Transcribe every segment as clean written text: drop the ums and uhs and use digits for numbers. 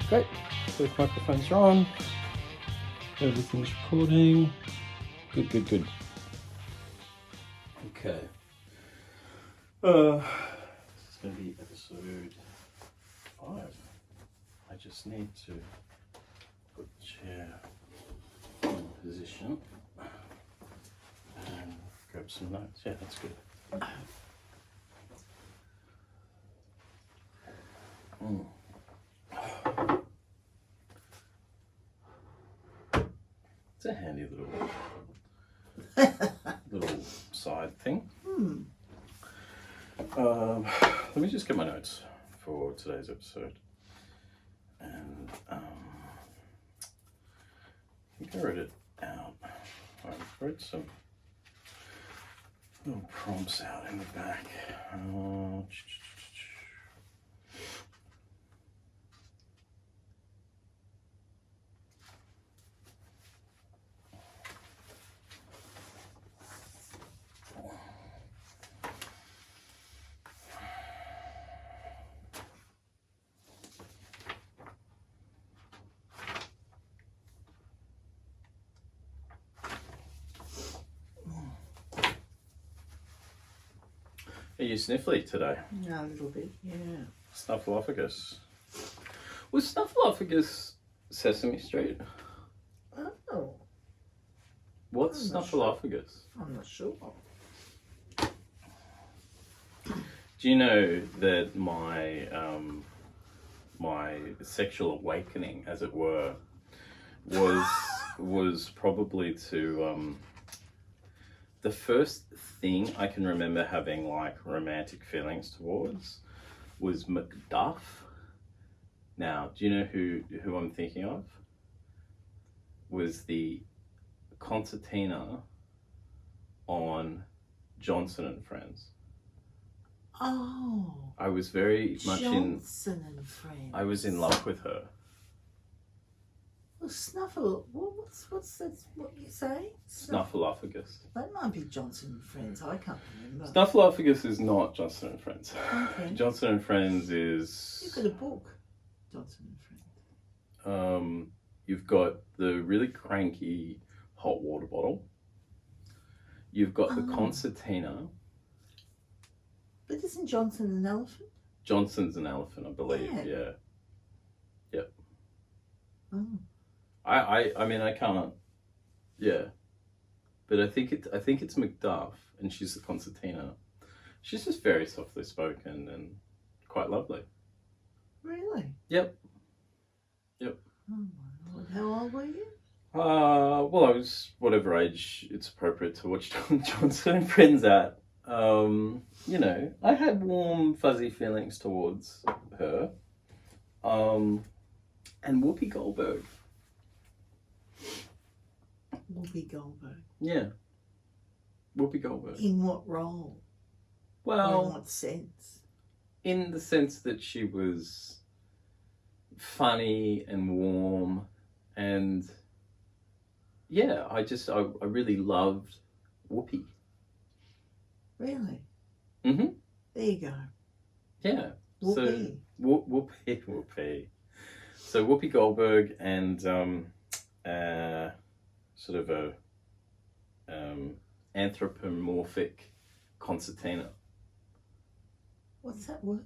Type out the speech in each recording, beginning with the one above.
Great. Both microphones are on. Everything's recording. Good. Okay. This is going to be episode 5. I just need to put the chair in position and grab some notes. Yeah, that's good. It's a handy little side thing. Let me just get my notes for today's episode. And I think I wrote it out. I wrote some little prompts out in the back. Are you sniffly today? No, a little bit, yeah. Snuffleupagus. Was Snuffleupagus Sesame Street? Oh. What's Snuffleupagus? I'm not sure. Do you know that my my sexual awakening, as it were, was probably to the first thing I can remember having like romantic feelings towards was Macduff. Now, do you know who I'm thinking of? Was the concertina on Johnson and Friends. Oh. I was very much Johnson and Friends. I was in love with her. Well, Snuffle. What's that? What you say? Snuffleupagus. That might be Johnson and Friends. I can't remember. Snuffleupagus is not Johnson and Friends. Okay. Johnson and Friends is. You've got a book, Johnson and Friends. You've got the really cranky hot water bottle. You've got the concertina. But isn't Johnson an elephant? Johnson's an elephant, I believe. Yeah. Yep. Oh. I mean I can't. Yeah. But I think it's Macduff, and she's the concertina. She's just very softly spoken and quite lovely. Really? Yep. Oh my Lord. How old were you? Well, I was whatever age it's appropriate to watch Johnson and Friends at. You know, I had warm, fuzzy feelings towards her. And Whoopi Goldberg. Whoopi Goldberg. Yeah. Whoopi Goldberg. In what role? Well, Or in what sense? in the sense that she was funny and warm, and yeah, I really loved Whoopi. Really? Mm-hmm. There you go. Yeah. Whoopi. So, Whoopi. So Whoopi Goldberg and sort of a anthropomorphic concertina. What's that word?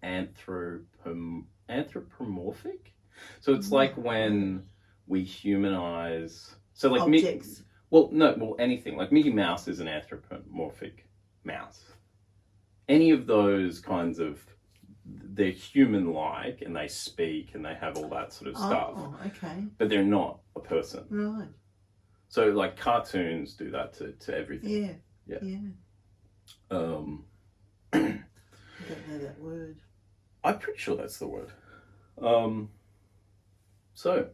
Anthropomorphic? So it's like when we humanize. So like objects. Anything. Like Mickey Mouse is an anthropomorphic mouse. Any of those kinds of, they're human-like and they speak and they have all that sort of stuff. Oh, okay. But they're not a person. Right. So like cartoons do that to everything. Yeah. I don't know that word. I'm pretty sure that's the word. So,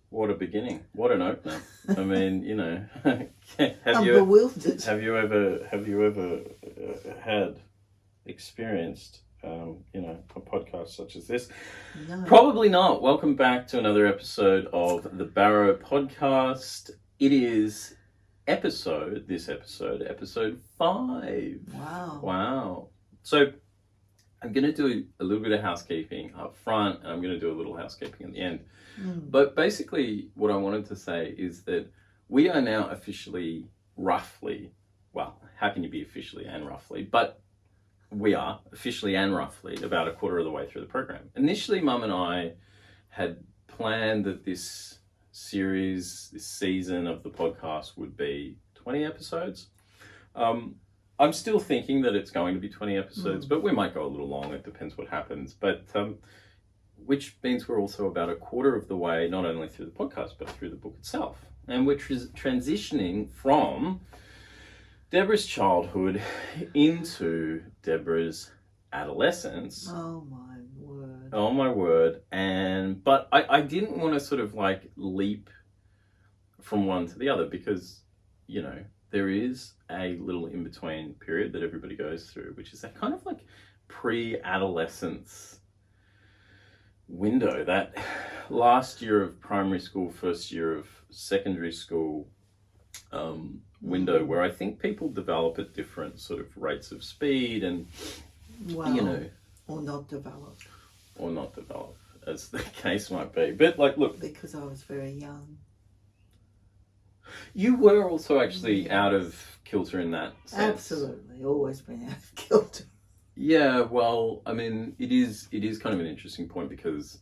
what a beginning! What an opener! I mean, you know, I'm bewildered. Have you ever had experienced, you know, a podcast such as this? No. Probably not. Welcome back to another episode of the BARROW Podcast. It is episode 5. Wow. Wow. So, I'm going to do a little bit of housekeeping up front, and I'm going to do a little housekeeping at the end. Mm. But basically, what I wanted to say is that we are now officially roughly, well, how can you be officially and roughly? But we are officially and roughly about a quarter of the way through the program. Initially, Mum and I had planned that this series, this season of the podcast would be 20 episodes. I'm still thinking that it's going to be 20 episodes, but we might go a little long. It depends what happens. But which means we're also about a quarter of the way, not only through the podcast, but through the book itself. And we're transitioning from Deborah's childhood into Deborah's adolescence. Oh my word. Oh my word. But I didn't want to sort of like leap from one to the other because, you know, there is a little in-between period that everybody goes through, which is that kind of like pre-adolescence window, that last year of primary school, first year of secondary school window, where I think people develop at different sort of rates of speed and, Well, you know. or not develop. Or not develop, as the case might be. But like, look. Because I was very young. You were also actually out of kilter in that sense. Absolutely, always been out of kilter. Yeah, well, I mean, it is kind of an interesting point because,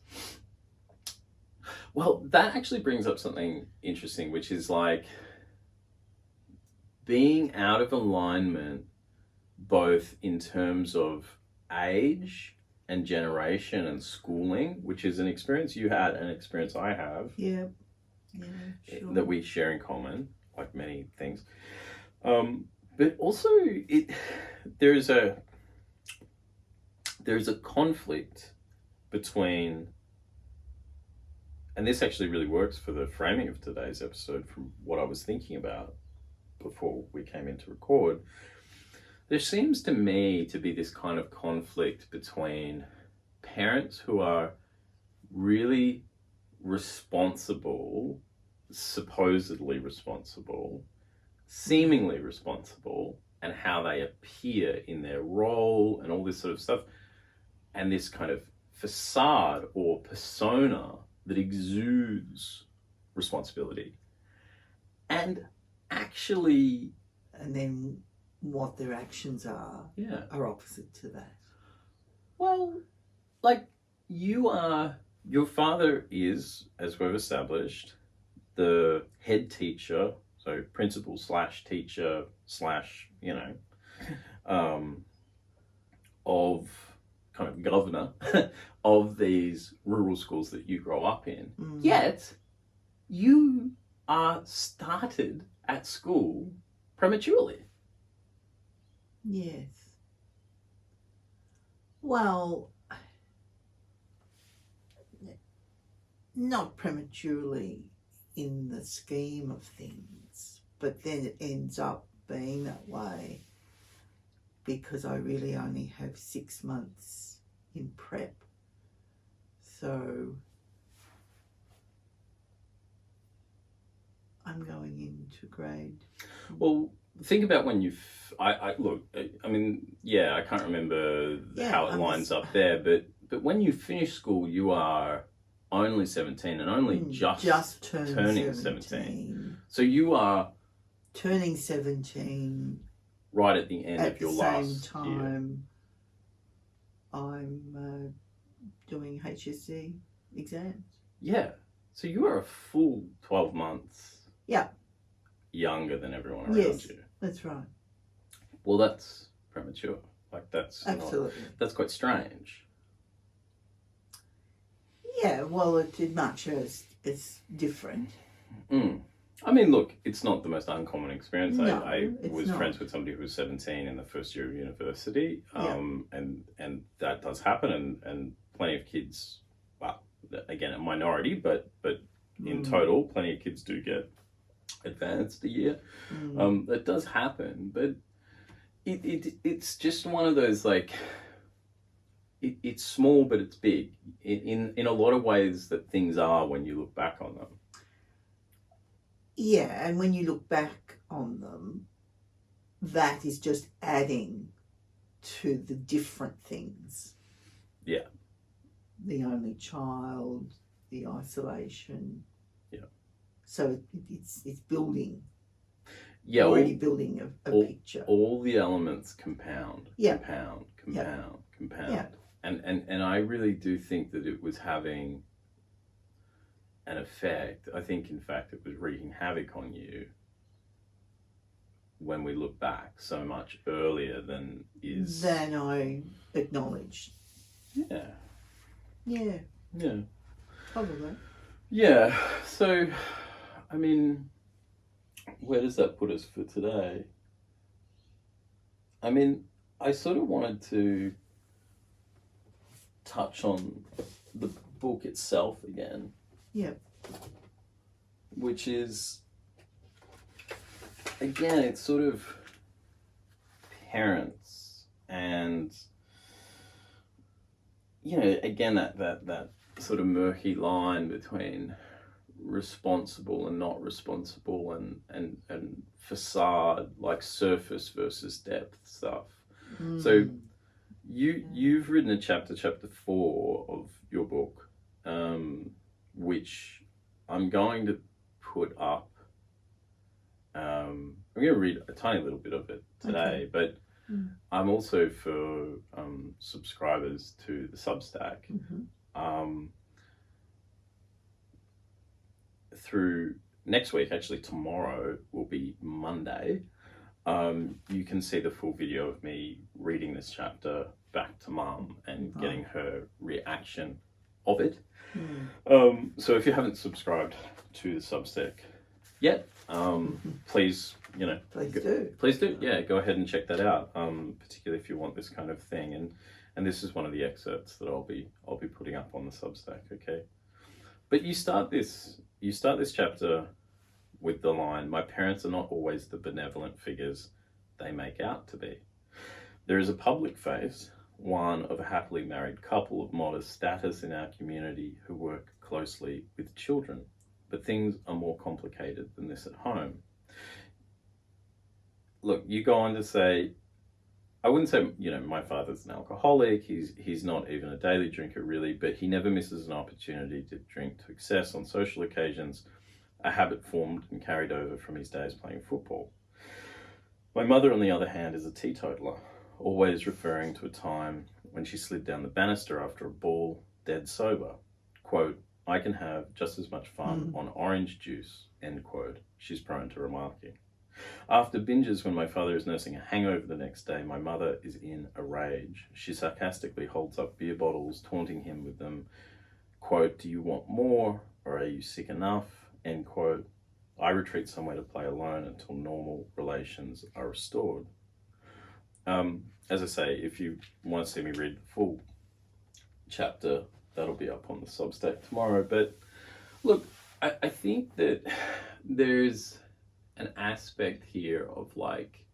well, that actually brings up something interesting, which is like being out of alignment, both in terms of age and generation and schooling, which is an experience you had and an experience I have. Yeah. Yeah, sure. That we share in common, like many things. But also, there's a conflict between, and this actually really works for the framing of today's episode from what I was thinking about before we came in to record. There seems to me to be this kind of conflict between parents who are really responsible, supposedly responsible, seemingly responsible, and how they appear in their role and all this sort of stuff, and this kind of facade or persona that exudes responsibility. And actually... And then what their actions are opposite to that. Well, like, your father is, as we've established, the head teacher, so principal / teacher / you know, of kind of governor of these rural schools that you grow up in. Yet, you are started at school prematurely. Yes. Well, not prematurely in the scheme of things, but then it ends up being that way because I really only have 6 months in prep. So I'm going into grade. Well, think about when I mean, yeah, I can't remember how it lines up there, but when you finish school, you are only 17 and only just turning 17. So you are turning 17 right at the end of your last year. At the same time, I'm doing HSC exams. Yeah. So you are a full 12 months younger than everyone around you. That's right. Well, that's premature. Like, that's absolutely that's quite strange. Yeah, well, it much as it's different. I mean, look, it's not the most uncommon experience. No, I was friends with somebody who was 17 in the first year of university, and that does happen, and plenty of kids, well, again, a minority, but in total, plenty of kids do get advanced a year. That does happen, but it's just one of those, like, it's small, but it's big in a lot of ways that things are when you look back on them. Yeah, and when you look back on them, that is just adding to the different things. Yeah. The only child, the isolation. Yeah. So it's building. Yeah. Already building a picture. All the elements compound. Yeah. Compound. Yeah. And I really do think that it was having an effect. I think, in fact, it was wreaking havoc on you when we look back so much earlier than I acknowledged. Yeah. Yeah. Yeah. Probably. Yeah. So, I mean, where does that put us for today? I mean, I sort of wanted to touch on the book itself again. Yeah. Which is, again, it's sort of parents and, you know, again, that sort of murky line between responsible and not responsible and facade, like surface versus depth stuff. So you've written a chapter 4 of your book, which I'm going to put up. I'm going to read a tiny little bit of it today, but I'm also, for subscribers to the Substack, through next week, actually tomorrow will be Monday, you can see the full video of me reading this chapter back to Mum and getting her reaction of it. So if you haven't subscribed to the Substack yet, please, you know, please do. Yeah, go ahead and check that out. Particularly if you want this kind of thing, and this is one of the excerpts that I'll be putting up on the Substack. Okay, but you start this chapter with the line, "My parents are not always the benevolent figures they make out to be. There is a public face, one of a happily married couple of modest status in our community who work closely with children. But things are more complicated than this at home." Look, you go on to say, I wouldn't say, you know, my father's an alcoholic, he's not even a daily drinker really, but he never misses an opportunity to drink to excess on social occasions, a habit formed and carried over from his days playing football. My mother, on the other hand, is a teetotaler, always referring to a time when she slid down the banister after a ball, dead sober. Quote, "I can have just as much fun on orange juice," end quote, she's prone to remarking. After binges when my father is nursing a hangover the next day, my mother is in a rage. She sarcastically holds up beer bottles, taunting him with them. Quote, "Do you want more, or are you sick enough?" End quote. I retreat somewhere to play alone until normal relations are restored. As I say, if you want to see me read the full chapter, that'll be up on the Substack tomorrow. But look, I think that there's an aspect here of like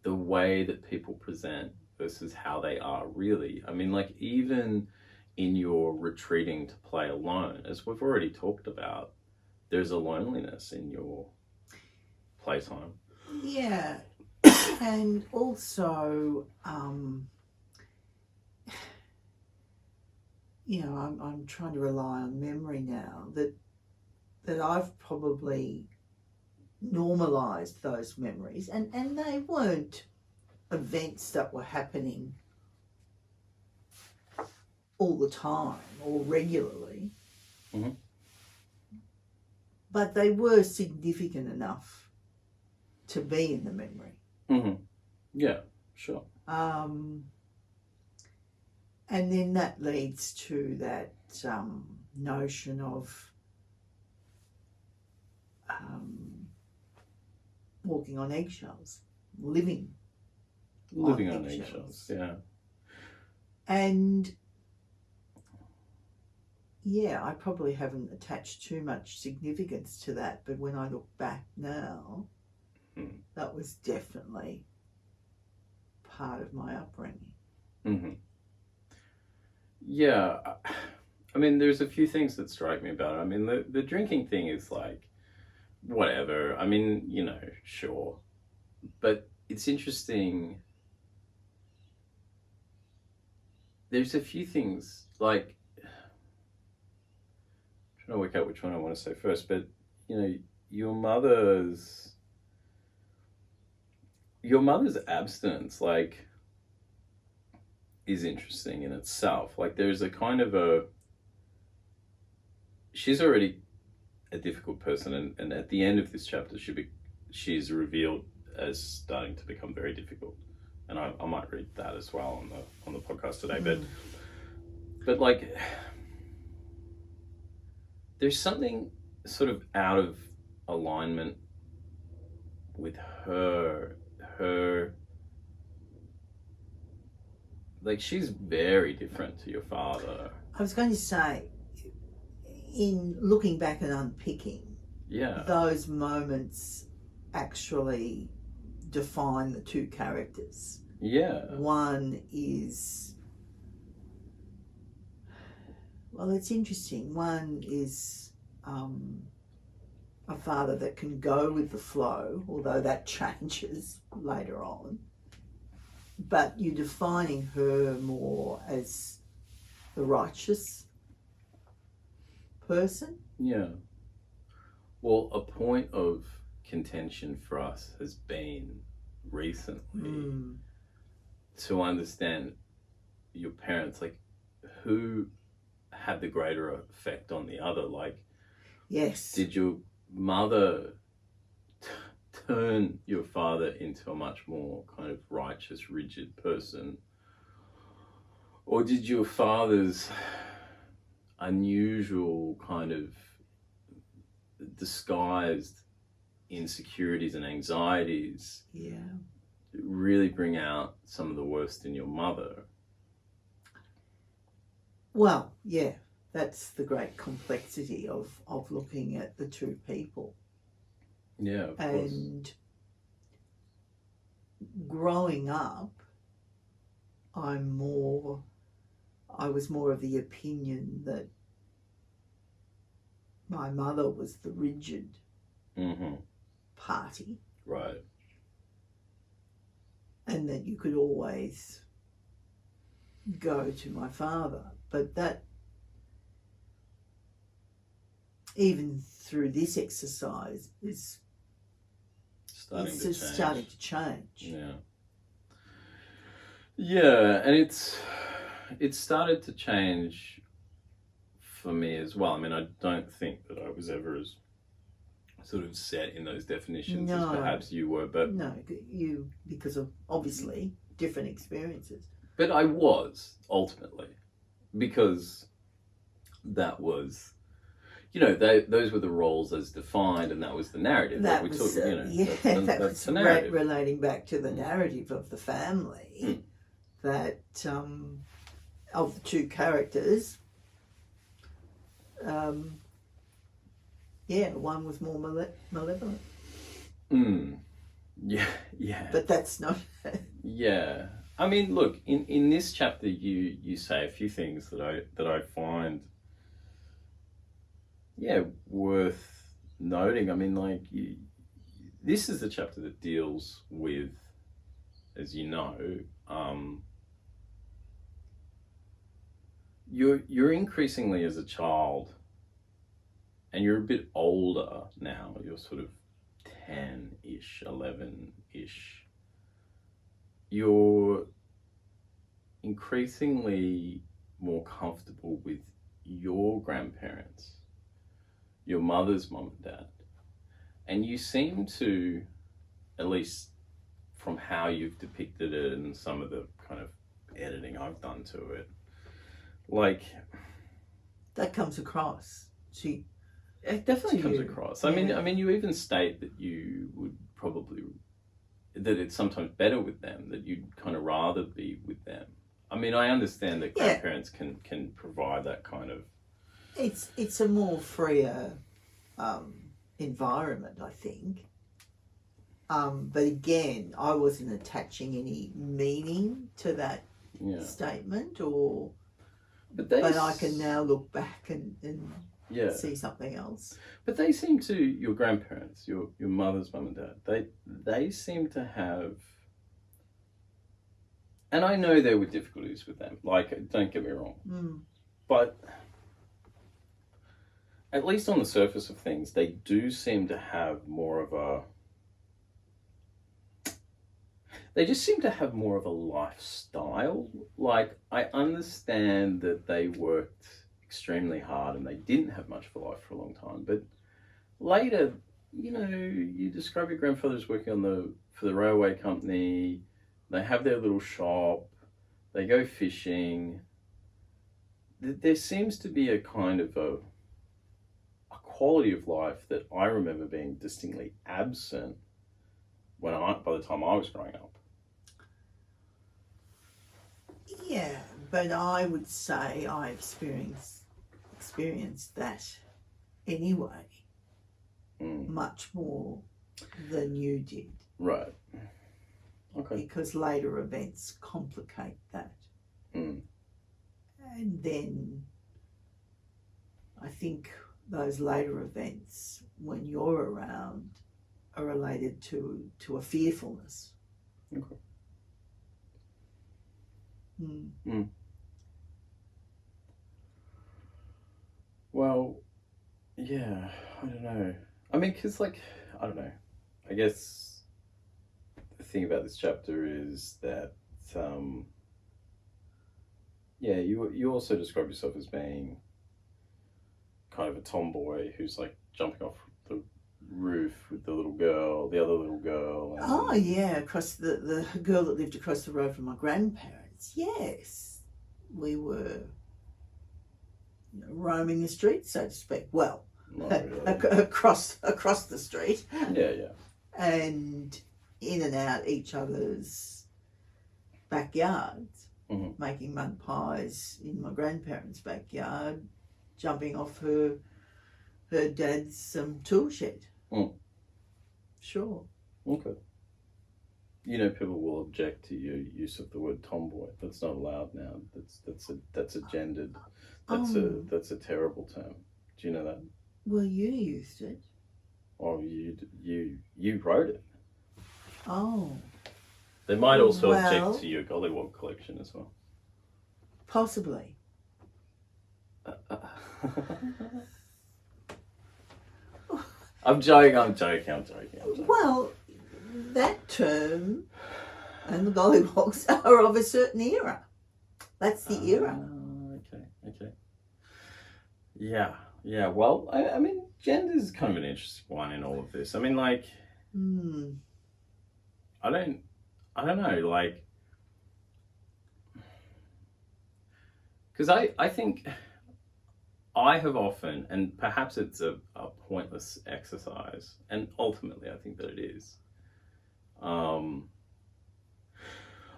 the way that people present versus how they are really. I mean, like, even in your retreating to play alone, as we've already talked about, there's a loneliness in your playtime. Yeah. And also, you know, I'm trying to rely on memory now that I've probably normalized those memories, and they weren't events that were happening all the time or regularly, but they were significant enough to be in the memory. Yeah, sure. And then that leads to that notion of walking on eggshells, living on eggshells, yeah. And yeah, I probably haven't attached too much significance to that, but when I look back now, that was definitely part of my upbringing. Yeah, I mean, there's a few things that strike me about it. I mean, the drinking thing is like, whatever. I mean, you know, sure. But it's interesting there's a few things, like, I'm trying to work out which one I want to say first, but, you know, your mother's abstinence, like, is interesting in itself. Like, there's a kind of she's already a difficult person, and at the end of this chapter, she's revealed as starting to become very difficult. And I might read that as well on the podcast today. But like, there's something sort of out of alignment with her, like, she's very different to your father. I was going to say, in looking back and unpicking, those moments actually define the two characters. Yeah. One is, well, it's interesting. One is a father that can go with the flow, although that changes later on. But you're defining her more as the righteous person. Yeah. Well, a point of contention for us has been recently to understand your parents, like, who had the greater effect on the other. Like, yes, did your mother turn your father into a much more kind of righteous, rigid person, or did your father's unusual kind of disguised insecurities and anxieties really bring out some of the worst in your mother? Well, yeah, that's the great complexity of looking at the two people. Yeah, of course. And growing up, I was more of the opinion that my mother was the rigid party. Right. And that you could always go to my father. But that, even through this exercise, is starting to change. Yeah. Yeah, and it's started to change for me as well. I mean, I don't think that I was ever as sort of set in those definitions as perhaps you were, but no, you, because of obviously different experiences. But I was, ultimately, because that was, you know, those were the roles as defined, and that was the narrative That we was, took, you know. that that's was the narrative. relating back to the narrative of the family, that of the two characters, one was more malevolent. Yeah. But that's not... Yeah. I mean, look, in this chapter, you say a few things that I find, worth noting. I mean, like, this is the chapter that deals with, as you know, you're increasingly as a child, and you're a bit older now, you're sort of 10-ish, 11-ish, you're increasingly more comfortable with your grandparents, your mother's mum and dad. And you seem to, at least from how you've depicted it and some of the kind of editing I've done to it, like... That comes across. It definitely comes across. I mean, you even state that you would probably... that it's sometimes better with them, that you'd kind of rather be with them. I mean, I understand that grandparents can provide that kind of... It's a more freer environment, I think. But again, I wasn't attaching any meaning to that statement, but I can now look back and see something else. But they seem to, your grandparents, your mother's mum and dad, they seem to have And I know there were difficulties with them. Like, don't get me wrong. But at least on the surface of things, they do seem to have more of a... They just seem to have more of a lifestyle. Like, I understand that they worked extremely hard and they didn't have much of a life for a long time. But later, you know, you describe your grandfather's working for the railway company. They have their little shop. They go fishing. There seems to be a kind of a quality of life that I remember being distinctly absent by the time I was growing up. Yeah, but I would say I experienced that anyway, much more than you did. Right. Okay. Because later events complicate that. And then I think those later events, when you're around, are related to a fearfulness. Okay. Well, yeah, I don't know. I mean, because, like, I don't know. I guess the thing about this chapter is that, yeah, you also describe yourself as being kind of a tomboy who's, like, jumping off the roof with the other little girl. And... Oh, yeah, across the girl that lived across the road from my grandparents. Yes. We were roaming the streets, so to speak. Well, across the street. Yeah. And in and out each other's backyards, making mud pies in my grandparents' backyard, jumping off her dad's tool shed. Sure. Okay. You know, people will object to your use of the word tomboy. That's not allowed now. That's a gendered. That's a terrible term. Do you know that? Well, you used it. Oh, you wrote it. Oh. They might also object to your Gollywog collection as well. Possibly. I'm joking. Well, that term and the gollywogs are of a certain era. That's the era. Okay. Yeah. Well, I mean, gender is kind of an interesting one in all of this. I mean, like, I don't know, like, because I think I have often, and perhaps it's a pointless exercise, and ultimately I think that it is.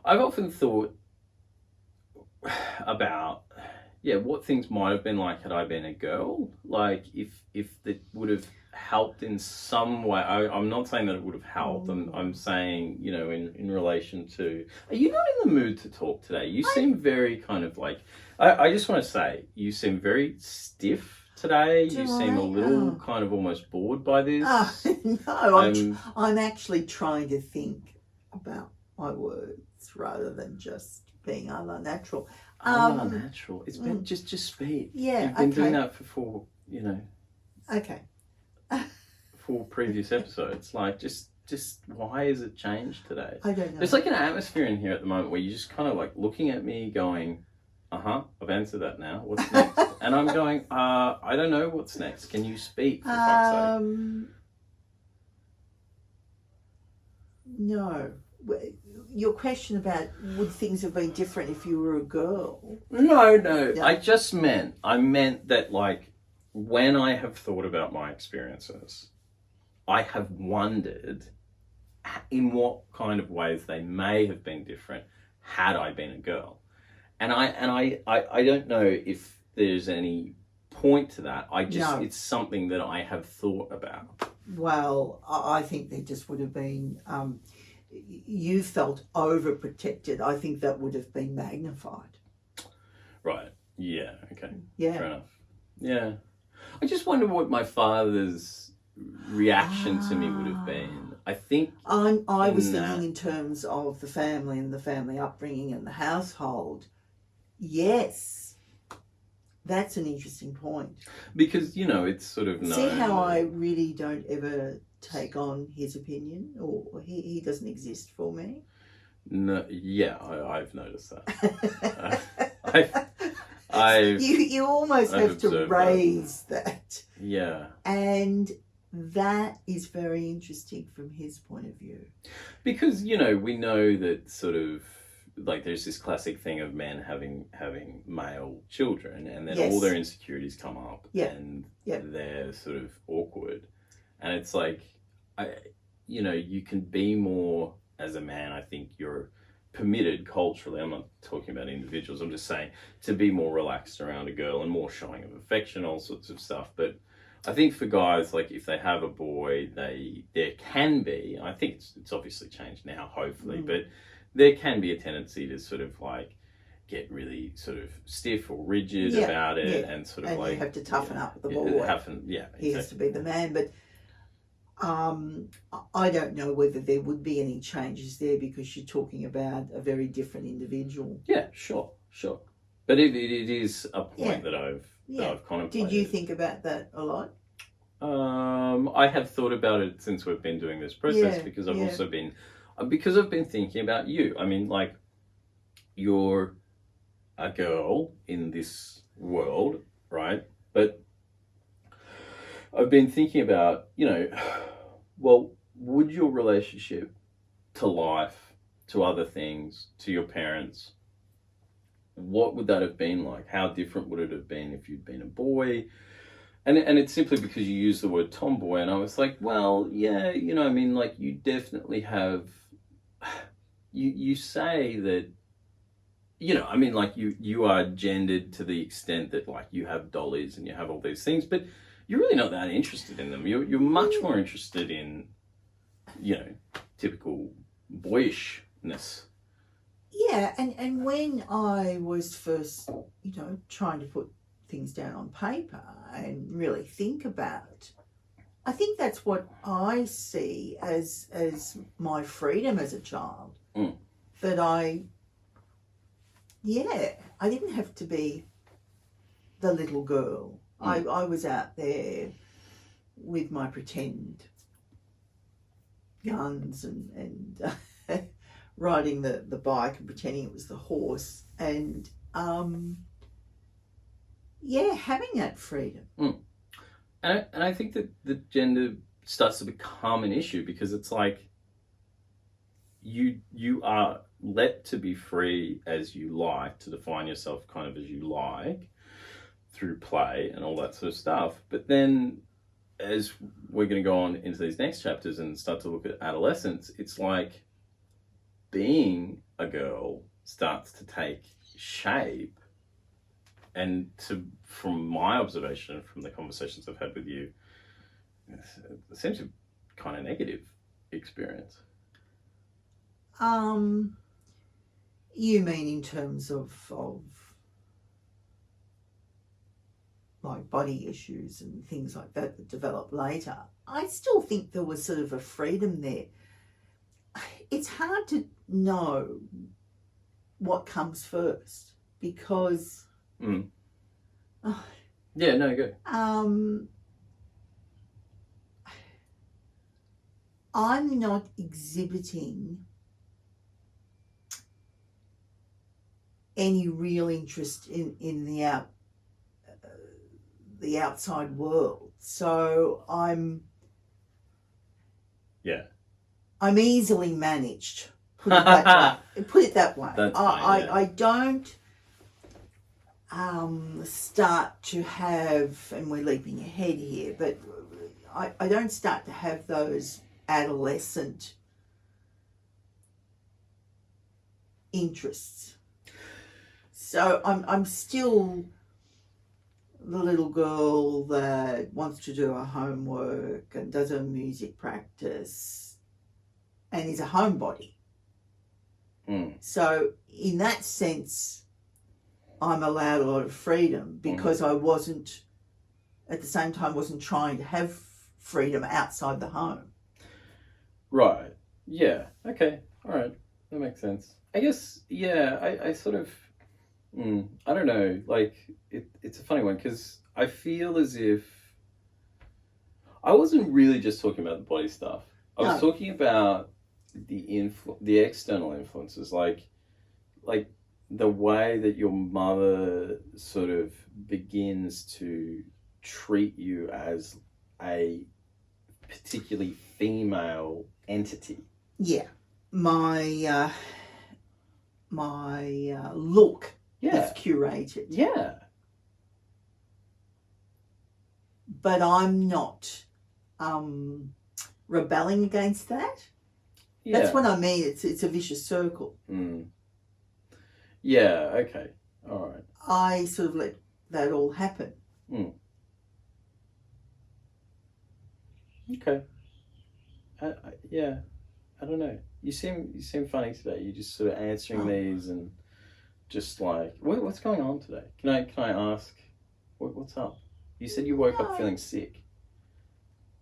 I've often thought about, what things might have been like had I been a girl. Like, if that would have helped in some way. I'm not saying that it would have helped. I'm saying, in relation to... Are you not in the mood to talk today? You seem very kind of like... I just want to say, you seem very stiff today. You seem a little kind of almost bored by this. No, I'm actually trying to think about my words rather than just being unnatural. Unnatural. It's been just speak. Yeah, you've been doing that for 4, Okay. 4 previous episodes. Like, just why has it changed today? I don't know. There's like an atmosphere in here at the moment where you're just kind of like looking at me going, I've answered that now. What's next? And I'm going, I don't know what's next. Can you speak, for fuck's sake? No. Your question about would things have been different if you were a girl? No. I meant that, like, when I have thought about my experiences, I have wondered in what kind of ways they may have been different had I been a girl. And I don't know if there's any point to that. It's something that I have thought about. Well, I think there just would have been, you felt overprotected. I think that would have been magnified. Right. Yeah. Okay. Yeah. Fair enough. Yeah. I just wonder what my father's reaction to me would have been. I think I was that- thinking in terms of the family and the family upbringing and the household. Yes, that's an interesting point. because it's sort of See known how that- I really don't ever take on his opinion, or he doesn't exist for me. No, yeah, I've noticed that. I've You almost I've have to observed raise that. yeah, And that is very interesting from his point of view. because we know that sort of like there's this classic thing of men having male children, and then Yes. all their insecurities come up, Yeah. and Yeah. they're sort of awkward, and it's like you can be more as a man. I think you're permitted culturally, I'm not talking about individuals, I'm just saying, to be more relaxed around a girl and more showing of affection, all sorts of stuff. But I think for guys, like if they have a boy, there can be, I think it's obviously changed now, hopefully, but there can be a tendency to sort of like get really sort of stiff or rigid about it, and sort of and like you have to toughen up the boy. He has to be the man. But I don't know whether there would be any changes there, because you're talking about a very different individual. Yeah, sure. But it is a point that I've contemplated. Did you think about that a lot? I have thought about it since we've been doing this process, because I've also been thinking about you. I mean, like, you're a girl in this world, right? But I've been thinking about, well, would your relationship to life, to other things, to your parents, what would that have been like? How different would it have been if you'd been a boy? And it's simply because you use the word tomboy, and I was like, well, yeah, I mean, like, you definitely have, you say that, I mean, like, you are gendered to the extent that, like, you have dollies and you have all these things, but you're really not that interested in them. You're much more interested in, typical boyishness. Yeah, and when I was first, trying to put things down on paper and really think about, I think that's what I see as my freedom as a child. That I didn't have to be the little girl. I was out there with my pretend guns and riding the bike and pretending it was the horse, and having that freedom. And I think that the gender starts to become an issue, because it's like you are let to be free as you like, to define yourself kind of as you like through play and all that sort of stuff. But then as we're going to go on into these next chapters and start to look at adolescence, it's like being a girl starts to take shape. And from my observation, from the conversations I've had with you, it seems a kind of negative experience. You mean in terms of like body issues and things like that develop later? I still think there was sort of a freedom there. It's hard to know what comes first, because yeah, no, go. I'm not exhibiting any real interest in the outside world, so I'm easily managed. Put it that way. That's fine, I don't start to have, and we're leaping ahead here, but I don't start to have those adolescent interests. So I'm still the little girl that wants to do her homework and does her music practice and is a homebody. So in that sense, I'm allowed a lot of freedom, because I wasn't, at the same time, wasn't trying to have freedom outside the home. Right. Yeah. Okay. All right. That makes sense. I guess, yeah, I sort of, I don't know, like, it's a funny one because I feel as if I wasn't really just talking about the body stuff. I was talking about the external influences, like the way that your mother sort of begins to treat you as a particularly female entity. Yeah. My look is curated. Yeah. But I'm not rebelling against that. Yeah. That's what I mean. It's a vicious circle. Yeah, okay. All right. I sort of let that all happen. Okay. Yeah. I don't know. You seem funny today. You're just sort of answering these and just like, what's going on today? Can I ask what's up? You said you woke up feeling sick.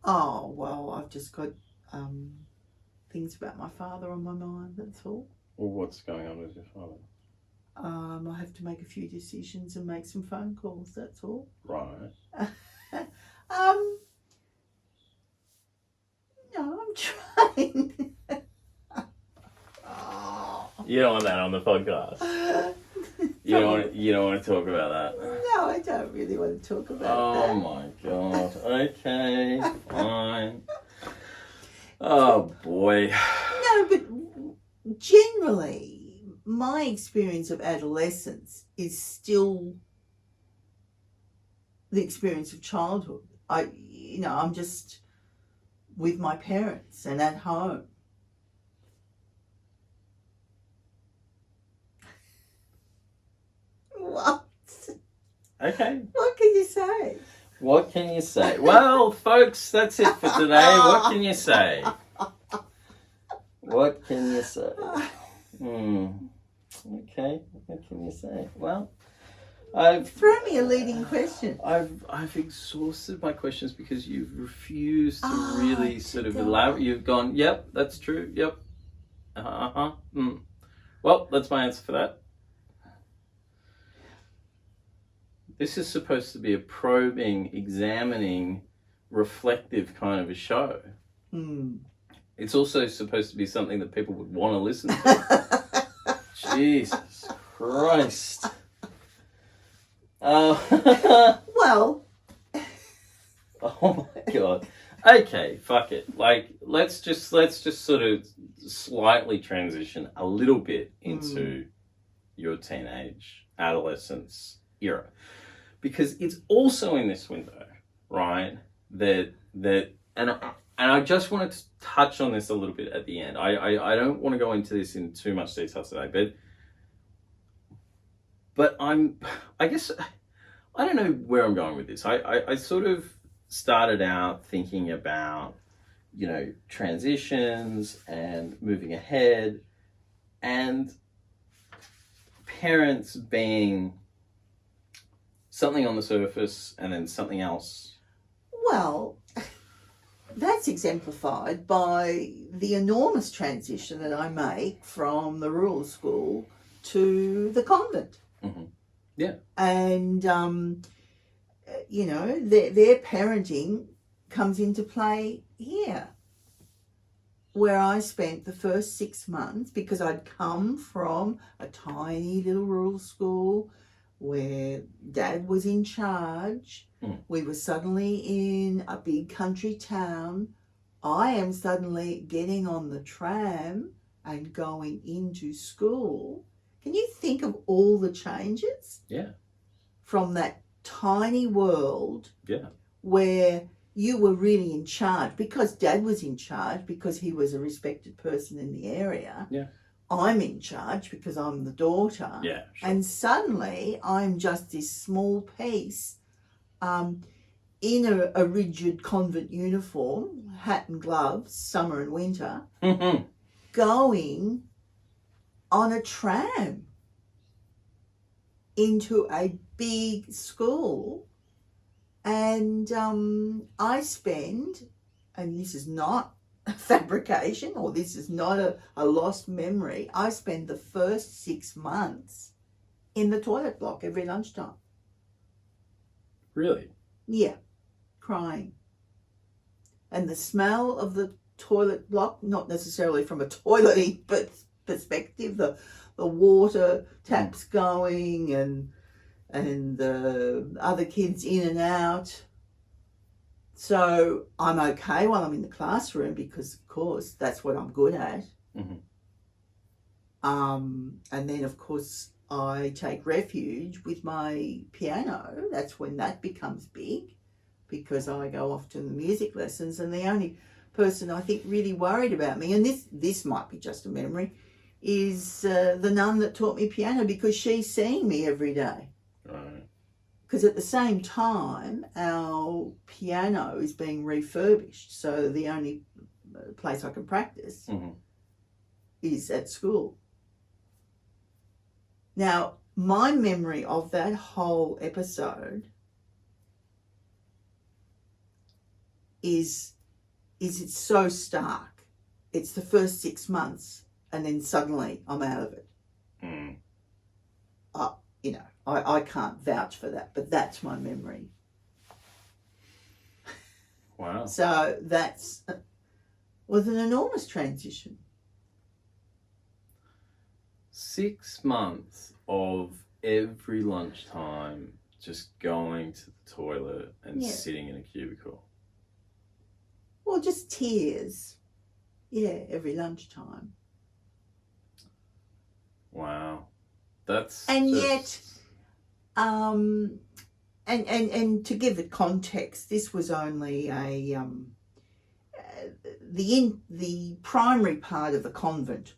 Oh, well, I've just got things about my father on my mind, that's all. Well, what's going on with your father? I have to make a few decisions and make some phone calls, that's all. Right. No, I'm trying. You don't want that on the podcast. You don't want to talk about that. No, I don't really want to talk about that. Oh my god. Okay, fine. Oh boy. No, but generally, my experience of adolescence is still the experience of childhood. I'm just with my parents and at home. What? Okay. What can you say? What can you say? Well, folks, that's it for today. What can you say? What can you say? Okay. What can you say? Well, throw me a leading question. I've exhausted my questions because you've refused to really sort of elaborate. You've gone, yep, that's true. Yep. Well, that's my answer for that. This is supposed to be a probing, examining, reflective kind of a show. It's also supposed to be something that people would want to listen to. Jesus Christ. Well. Oh my god. Okay, fuck it. Like, let's just sort of slightly transition a little bit into your teenage, adolescence era. Because it's also in this window, right, that and I just wanted to touch on this a little bit at the end. I don't want to go into this in too much detail today, but I guess I don't know where I'm going with this. I sort of started out thinking about, transitions and moving ahead and parents being something on the surface and then something else. Well, that's exemplified by the enormous transition that I make from the rural school to the convent. Yeah. And, their parenting comes into play here, where I spent the first 6 months, because I'd come from a tiny little rural school where Dad was in charge. We were suddenly in a big country town. I am suddenly getting on the tram and going into school. Can you think of all the changes? Yeah. From that tiny world. Yeah. Where you were really in charge because Dad was in charge because he was a respected person in the area. Yeah. I'm in charge because I'm the daughter. Yeah. Sure. And suddenly I'm just this small piece in a rigid convent uniform, hat and gloves, summer and winter, going on a tram into a big school. And I spend, and this is not a fabrication, or this is not a lost memory. I spend the first 6 months in the toilet block every lunchtime. Really? Yeah, crying. And the smell of the toilet block, not necessarily from a toilet but perspective, the water taps going and the other kids in and out. So I'm okay while I'm in the classroom because, of course, that's what I'm good at. Mm-hmm. And then, of course, I take refuge with my piano. That's when that becomes big, because I go off to the music lessons, and the only person I think really worried about me, and this might be just a memory, is the nun that taught me piano, because she's seeing me every day. Right. Because at the same time, our piano is being refurbished, so the only place I can practice is at school. Now, my memory of that whole episode is it's so stark. It's the first 6 months, and then suddenly I'm out of it. Mm. I can't vouch for that, but that's my memory. Wow. So that's was an enormous transition. 6 months of every lunchtime just going to the toilet and sitting in a cubicle. Well, just tears. Yeah, every lunchtime. Wow. That's and just... yet and to give it context, this was only the primary part of the convent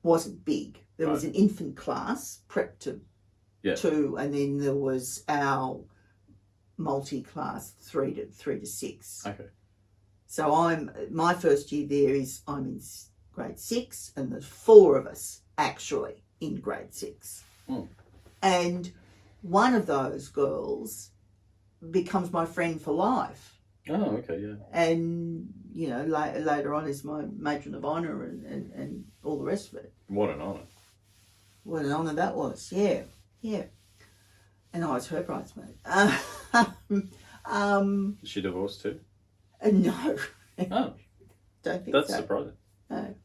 wasn't big. There was an infant class, prep to 2, and then there was our multi-class 3 to 6. Okay. So my first year there is I'm in grade 6, and there's 4 of us actually in grade 6. Mm. And one of those girls becomes my friend for life. Oh, okay, yeah. And, later on is my matron of honour and all the rest of it. What an honour. What an honour that was, yeah. And I was her bridesmaid. Is she divorced too? No. Oh. Don't think That's so. surprising. No.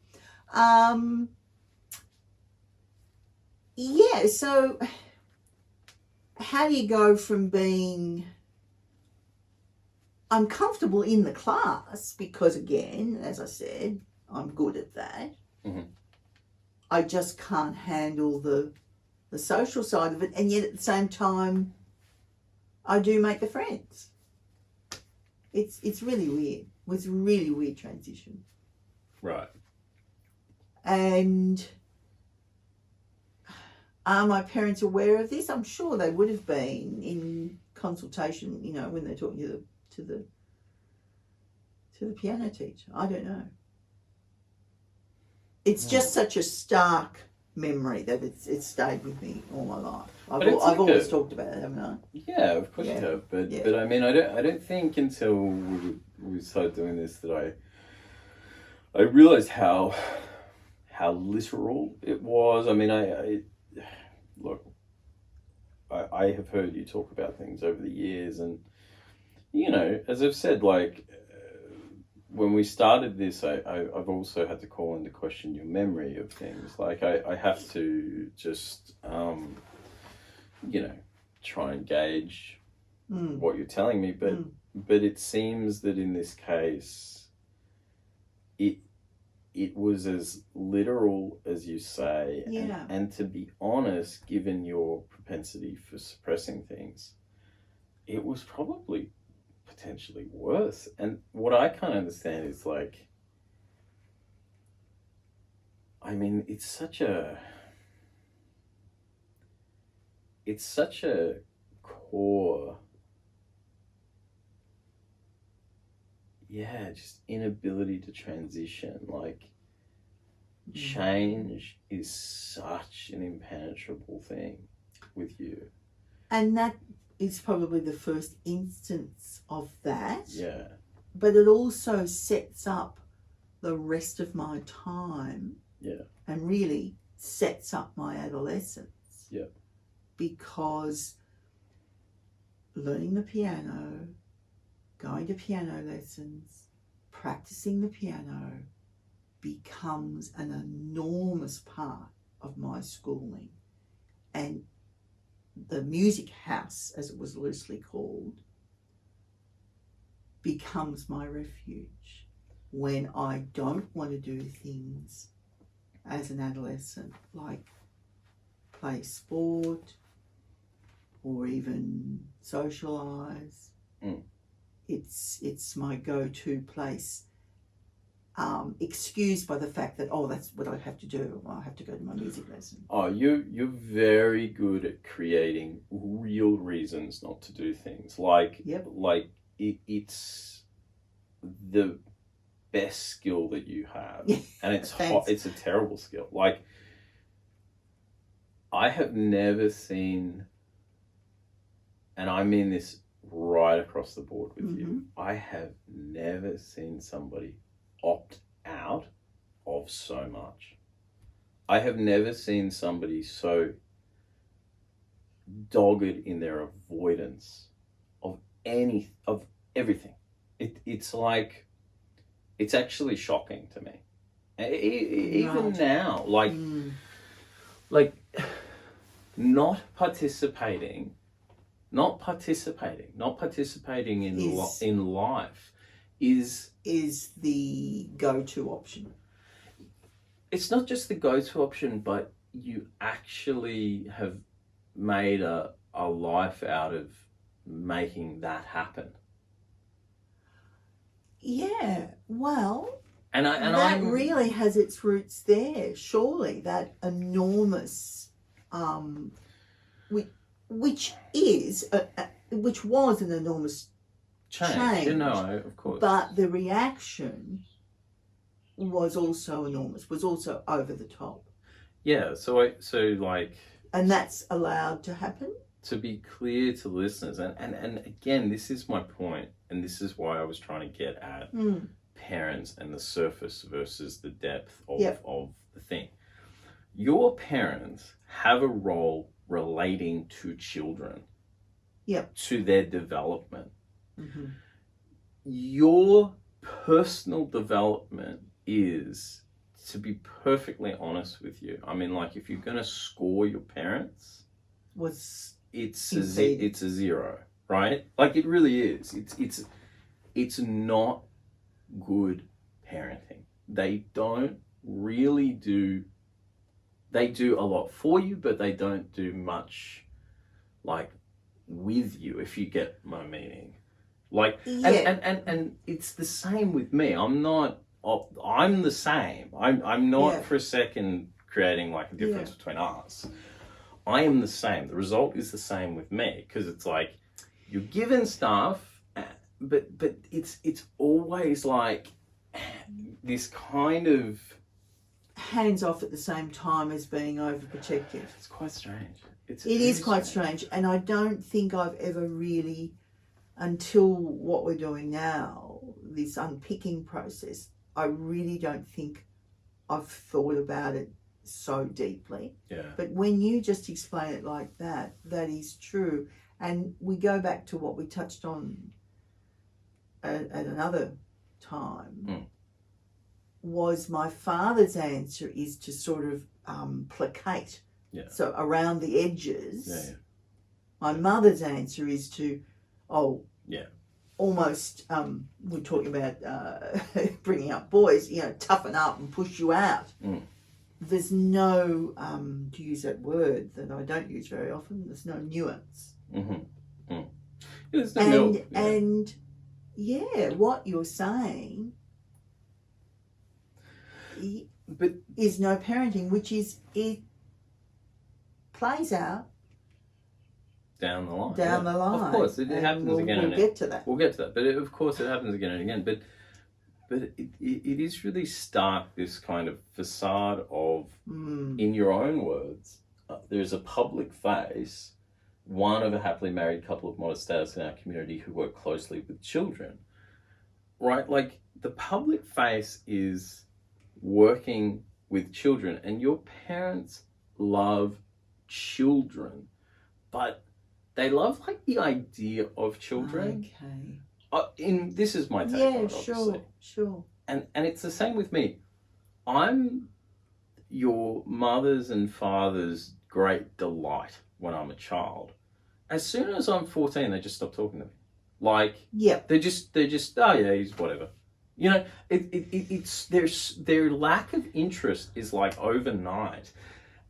Yeah, so how do you go from being... I'm comfortable in the class because, again, as I said, I'm good at that. Mm-hmm. I just can't handle the social side of it, and yet at the same time, I do make the friends. It's really weird. It was a really weird transition. Right. And are my parents aware of this? I'm sure they would have been in consultation, when they're talking to the piano teacher. I don't know. It's just such a stark memory that it's stayed with me all my life. I've always talked about it, haven't I? Yeah, of course you have. But I mean, I don't think until we started doing this that I realized how literal it was. I mean, I have heard you talk about things over the years, and as I've said, when we started this, I've also had to call into question your memory of things. I have to just try and gauge what you're telling me, but it seems that in this case it was as literal as you say. Yeah. And to be honest, given your propensity for suppressing things, it was probably potentially worse. And what I can't understand is it's such a core, just inability to transition. Change is such an impenetrable thing with you. And that is probably the first instance of that. Yeah. but it also sets up the rest of my time. Yeah. And really sets up my adolescence. Yeah. Because learning the piano, going to piano lessons, practicing the piano becomes an enormous part of my schooling. And the music house, as it was loosely called, becomes my refuge when I don't want to do things as an adolescent, like play sport or even socialise. It's my go-to place, excused by the fact that, that's what I have to do. I have to go to my music lesson. Oh, you're very good at creating real reasons not to do things. It's the best skill that you have, and it's it's a terrible skill. Like, I have never seen, and I mean this right across the board with you, I have never seen somebody opt out of so much. I have never seen somebody so dogged in their avoidance of everything. It's like, it's actually shocking to me. Even now, like not participating in life is the go-to option. It's not just the go-to option, but you actually have made a life out of making that happen. Yeah, well, and that really has its roots there. Surely that enormous, which was an enormous change. Of course. But the reaction was also enormous. Was also over the top. Yeah. So and that's allowed to happen. To be clear to listeners, and again, this is my point, and this is why I was trying to get at parents and the surface versus the depth of the thing. Your parents have a role relating to children, to their development. Your personal development is, to be perfectly honest with you, I mean, like, if you're going to score your parents, it's a zero, right? Like, it really is. It's not good parenting. They don't really do. They do a lot for you, but they don't do much, like, with you, if you get my meaning. Like, and it's the same with me. I'm the same. I'm not for a second creating like a difference between us. I am the same. The result is the same with me, because it's like, you're given stuff, but it's always like this kind of hands off at the same time as being overprotective. It's quite strange. It is quite strange, and I don't think I've ever really, until what we're doing now, this unpicking process, I really don't think I've thought about it so deeply. Yeah. But when you just explain it like that, that is true. And we go back to what we touched on at another time, was my father's answer is to sort of placate. Yeah. So around the edges. Yeah. My mother's answer is to, almost, we're talking about bringing up boys, toughen up and push you out. There's no, to use that word that I don't use very often, there's no nuance. There's no and what you're saying is no parenting, which is, it plays out down the line. Of course, it happens again and again. We'll get to that. We'll get to that. But of course it happens again and again. But it is really stark, this kind of facade of, in your own words, there's a public face, one of a happily married couple of modest status in our community who work closely with children. right? Like the public face is working with children, and your parents love children, but they love like the idea of children. Okay. This is my take on it, obviously. Sure. And it's the same with me. I'm your mother's and father's great delight when I'm a child. As soon as I'm 14, they just stop talking to me. Like, yeah, they're just, oh yeah, he's whatever. You know, it's their lack of interest is like overnight,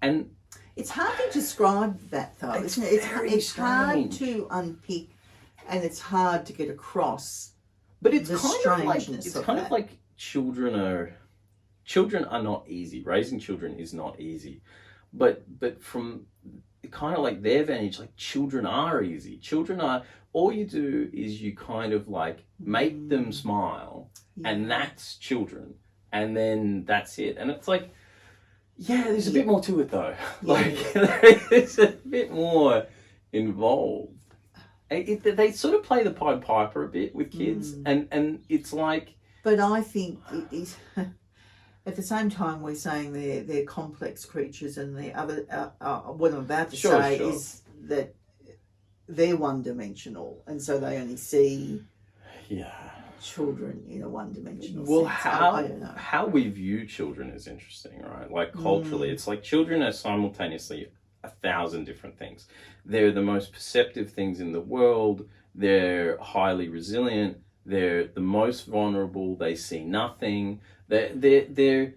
and it's hard to describe that though, isn't it? It's hard to unpick, and it's hard to get across. But it's the strangeness of that. Like children are not easy. Raising children is not easy, but from kind of like their vantage, like children are easy. Children are, all you do is you kind of like make them smile, and that's children, and then that's it. And it's like, yeah, there's a bit more to it though. Like there's a bit more involved. They sort of play the Pied Piper a bit with kids, and it's like. But I think it is. At the same time, we're saying they're complex creatures, and the other what I'm about to say is that they're one-dimensional, and so they only see children in a one-dimensional sense. I don't know. How we view children is interesting, right? Like culturally, it's like children are simultaneously 1,000 different things. They're the most perceptive things in the world. They're highly resilient. They're the most vulnerable. They see nothing. They're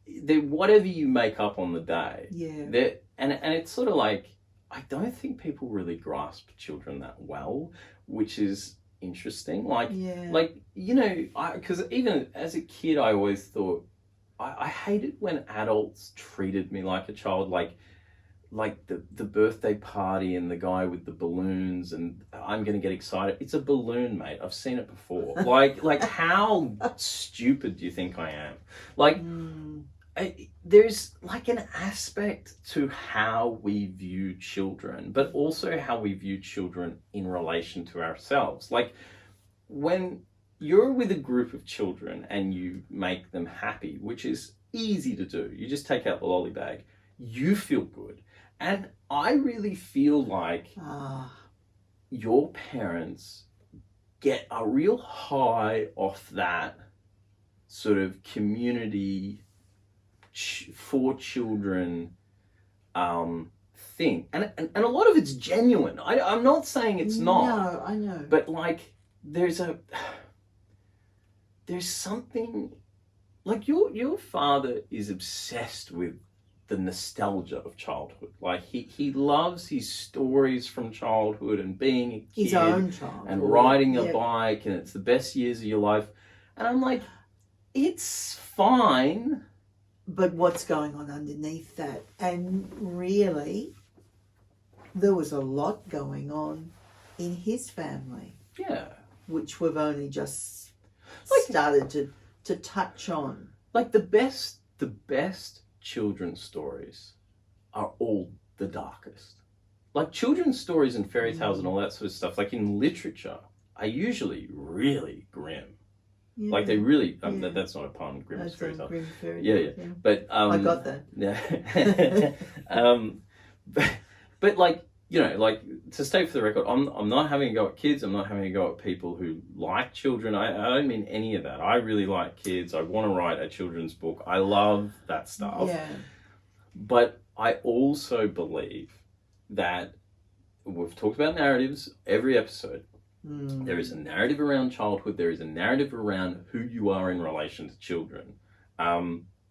whatever you make up on the day. Yeah. And it's sort of like, I don't think people really grasp children that well, which is interesting. Like, you know, because even as a kid, I always thought, I hated when adults treated me like a child, like the birthday party and the guy with the balloons, and I'm going to get excited. It's a balloon, mate. I've seen it before. like how stupid do you think I am? Like, there's like an aspect to how we view children, but also how we view children in relation to ourselves. Like when you're with a group of children and you make them happy, which is easy to do. You just take out the lolly bag. You feel good. And I really feel like your parents get a real high off that sort of community for children thing. And a lot of it's genuine. I'm not saying it's not. No, I know. But like there's something like your father is obsessed with the nostalgia of childhood. Like he loves his stories from childhood and being a kid, his own childhood, and riding a bike, and it's the best years of your life. And I'm like, it's fine, but what's going on underneath that? And really, there was a lot going on in his family. Yeah, which we've only just started to touch on. Like the best children's stories are all the darkest. Like children's stories and fairy tales and all that sort of stuff, like in literature, are usually really grim. Yeah. Like they really, that's not a pun, grim is fairy tale. Yeah. But I got that. Yeah. but like, you know, like to state for the record, I'm not having a go at kids. I'm not having a go at people who like children. I don't mean any of that. I really like kids. I want to write a children's book. I love that stuff. Yeah. But I also believe that we've talked about narratives every episode. There is a narrative around childhood. There is a narrative around who you are in relation to children.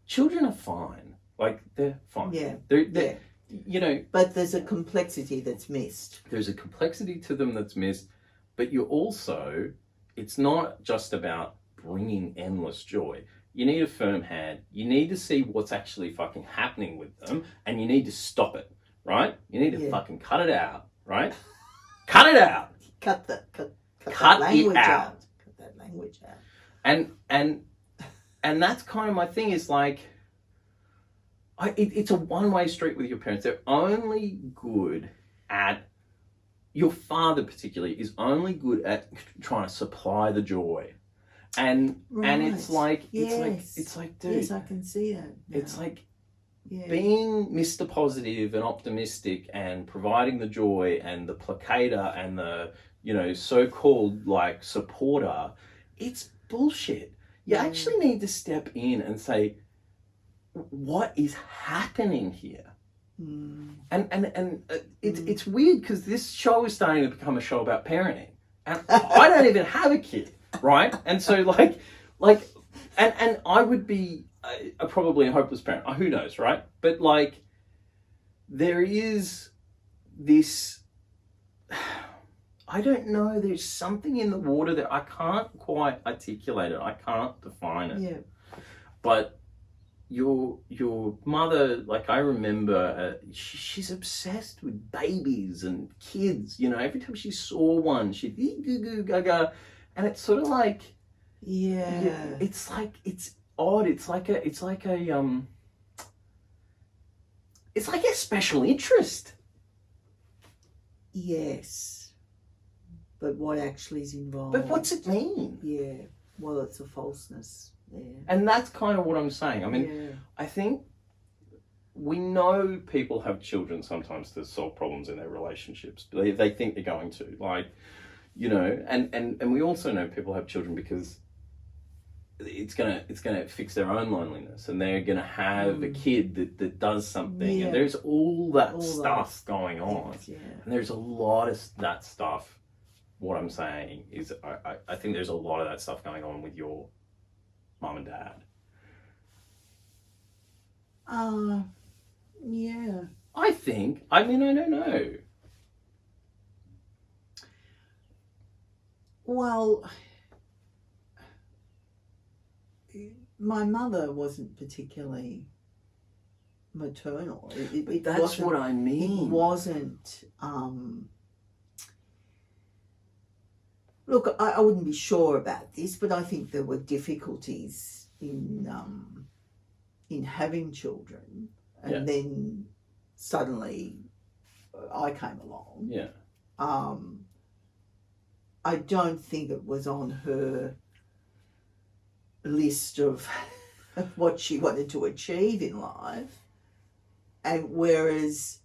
Children are fine. Like they're fine. Yeah. They're you know, but there's a complexity that's missed. There's a complexity to them that's missed, but you also, it's not just about bringing endless joy. You need a firm hand. You need to see what's actually fucking happening with them, and you need to stop it, right? You need to fucking cut it out, right? Cut it out. Cut that language out. Cut that language out. And that's kind of my thing is like, it's a one-way street with your parents. They're only good at, your father particularly, is only good at trying to supply the joy. And Right. it's like Yes. it's like dude, Yes, I can see that now. it's like yeah. being Mr. Positive and optimistic and providing the joy and the placater and the, you know, so-called like supporter, it's bullshit. You actually need to step in and say, what is happening here? And it's weird because this show is starting to become a show about parenting, and I don't even have a kid, right? And so like and I would be probably a hopeless parent. Who knows, right? But like there is this, I don't know, there's something in the water that I can't quite articulate it. I can't define it. Yeah. But your mother, like I remember, she's obsessed with babies and kids. You know, every time she saw one, she'd goo goo gaga, and it's sort of like, it's like it's odd. It's like a special interest. Yes. But what actually is involved? But what's it mean? Yeah. Well, it's a falseness there. And that's kind of what I'm saying. I mean, yeah. I think we know people have children sometimes to solve problems in their relationships. They think they're going to, like, you know, and we also know people have children because it's gonna fix their own loneliness, and they're gonna have a kid that does something, and there's all that stuff going on, and there's a lot of that stuff. What I'm saying is, I think there's a lot of that stuff going on with your mum and dad. Yeah. I think. I mean, I don't know. Well, my mother wasn't particularly maternal. That's what I mean. It wasn't. Look, I wouldn't be sure about this, but I think there were difficulties in having children, and then suddenly I came along. Yeah. I don't think it was on her list of what she wanted to achieve in life, and whereas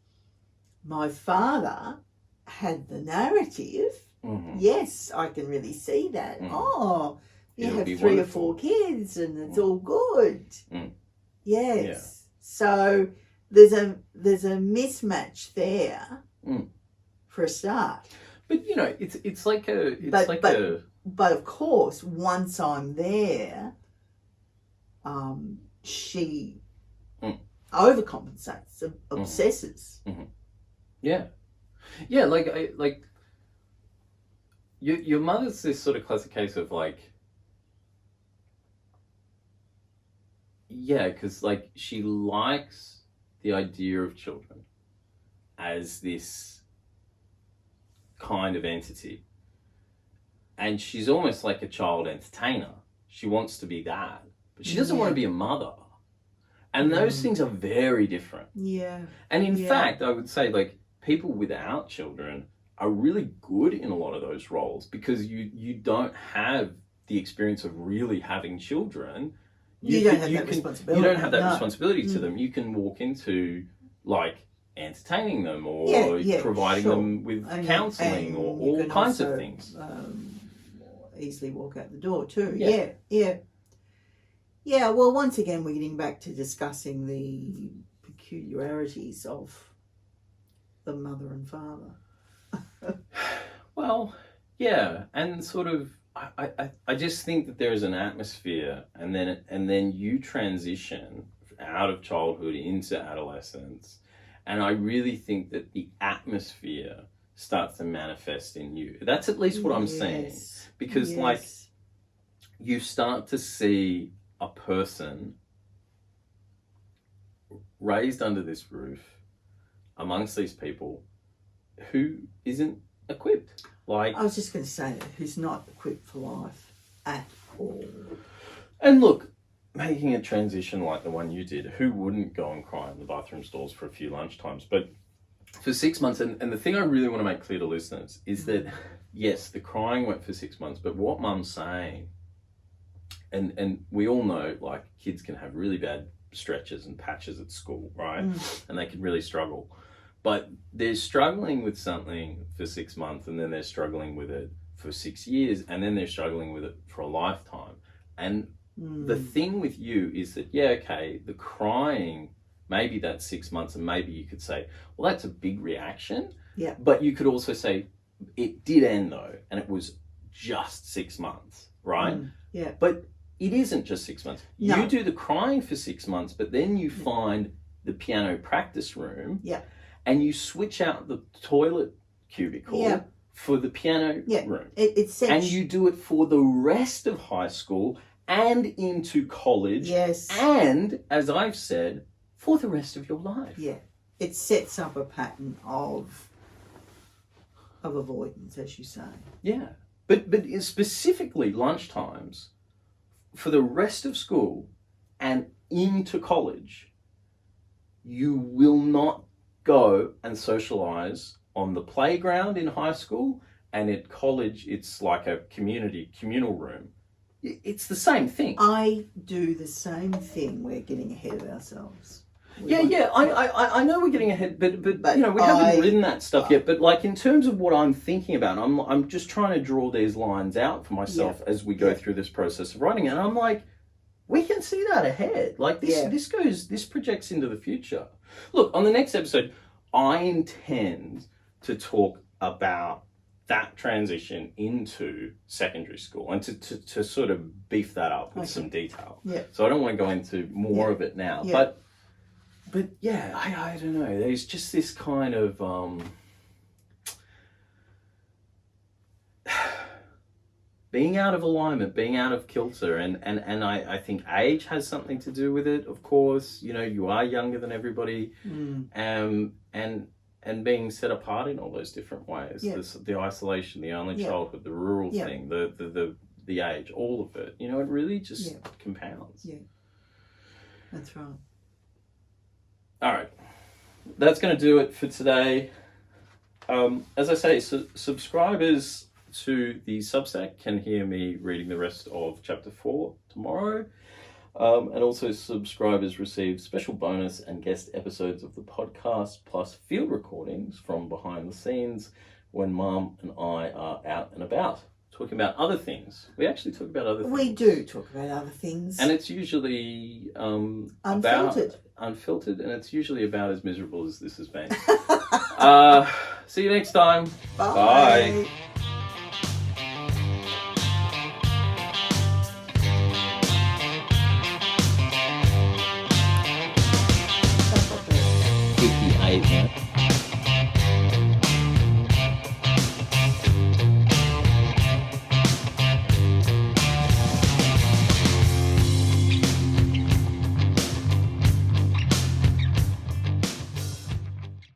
my father had the narrative. Mm-hmm. Yes, I can really see that. Mm. Oh, you It'll have be 3 wonderful. or 4 kids and it's all good. Mm. Yes. Yeah. So there's a mismatch there for a start. But you know, it's like a But of course, once I'm there, she overcompensates, obsesses. Mm-hmm. Yeah, like your mother's this sort of classic case of like, because like she likes the idea of children as this kind of entity, and she's almost like a child entertainer. She wants to be that, but she doesn't want to be a mother, and those things are very different. And in fact, I would say like people without children are really good in a lot of those roles because you don't have the experience of really having children. You don't have that responsibility. You don't have that responsibility to them. You can walk into like entertaining them or providing them with counselling or all kinds of things. Easily walk out the door too. Yeah, well, once again, we're getting back to discussing the peculiarities of the mother and father. Well, yeah, and sort of, I just think that there is an atmosphere, and then you transition out of childhood into adolescence, and I really think that the atmosphere starts to manifest in you. That's at least what I'm saying, because like you start to see a person raised under this roof amongst these people who isn't equipped. Like, I was just going to say that, who's not equipped for life at all. And look, making a transition like the one you did, who wouldn't go and cry in the bathroom stalls for a few lunchtimes? But for 6 months, and the thing I really want to make clear to listeners is that, yes, the crying went for 6 months, but what Mum's saying and we all know, like, kids can have really bad stretches and patches at school, right? And they can really struggle. But they're struggling with something for 6 months, and then they're struggling with it for 6 years, and then they're struggling with it for a lifetime. And the thing with you is that, yeah, okay, the crying, maybe that's 6 months, and maybe you could say, well, that's a big reaction. Yeah. But you could also say, it did end though, and it was just 6 months, right? Yeah. But it isn't just 6 months. No. You do the crying for 6 months, but then you find the piano practice room. Yeah. And you switch out the toilet cubicle for the piano room. It's and you do it for the rest of high school and into college. Yes. And, as I've said, for the rest of your life. Yeah. It sets up a pattern of avoidance, as you say. Yeah. But specifically lunchtimes, for the rest of school and into college, you will not go and socialize on the playground in high school, and at college it's like a communal room. It's the same thing. I do the same thing. We're getting ahead of ourselves. I know we're getting ahead, but you know, we haven't written that stuff yet. But like, in terms of what I'm thinking about, I'm just trying to draw these lines out for myself as we go through this process of writing, and I'm like, we can see that ahead. Like this projects into the future. Look, on the next episode, I intend to talk about that transition into secondary school and to sort of beef that up with some detail. Yeah. So I don't want to go into more of it now. Yeah. But yeah, I don't know. There's just this kind of being out of alignment, being out of kilter, and I think age has something to do with it, of course. You know, you are younger than everybody, and being set apart in all those different ways. Yeah. The isolation, the only childhood, the rural thing, the age, all of it. You know, it really just compounds. Yeah, that's right. All right, that's going to do it for today. As I say, subscribers to the Substack can hear me reading the rest of Chapter 4 tomorrow. And also subscribers receive special bonus and guest episodes of the podcast, plus field recordings from behind the scenes when Mum and I are out and about talking about other things. We actually talk about other things. We do talk about other things. And it's usually unfiltered, and it's usually about as miserable as this has been. See you next time. Bye. Bye.